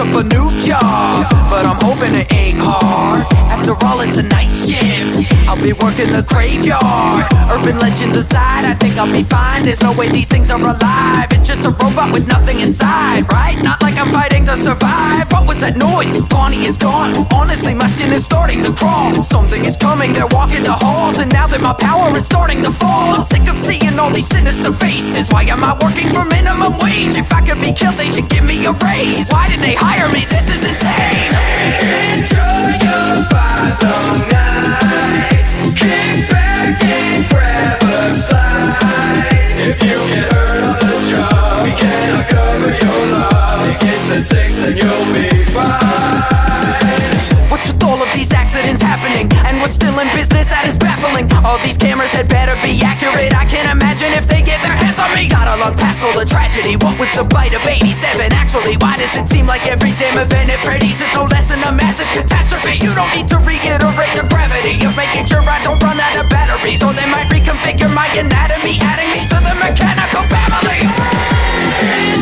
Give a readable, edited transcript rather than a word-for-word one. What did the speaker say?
up a new job, but I'm hoping it ain't hard. After all, it's a night shift, I'll be working the graveyard. Urban legends aside, I think I'll be fine. There's no way these things are alive. It's just a robot with nothing inside, right? Not like I'm fighting to survive. What was that noise? Bonnie is gone. Honestly, my skin is starting to crawl. Something is coming, they're walking the halls, and now that my power is starting to fall, I'm sick of seeing all these sinister faces. Why am I working for minimum wage? If I could be killed, they should give me a raise. Why did they hire me? This is insane. Enjoy your 5 long nights. Kick back and grab a slice. If you get hurt on the job, we cannot cover your loss. Get to 6 and you'll be fine. What's with all of these accidents happening, and we're still in business? That is baffling. All these cameras had better be accurate. I can't imagine if they get their hands on me. Gotta look past all the tragedy. What was the bite of 87? Actually, why does it seem like every damn event at Freddy's is no less than a massive catastrophe? You don't need to reiterate the gravity of making sure I don't run out of batteries, or they might reconfigure my anatomy, adding me to the mechanical family.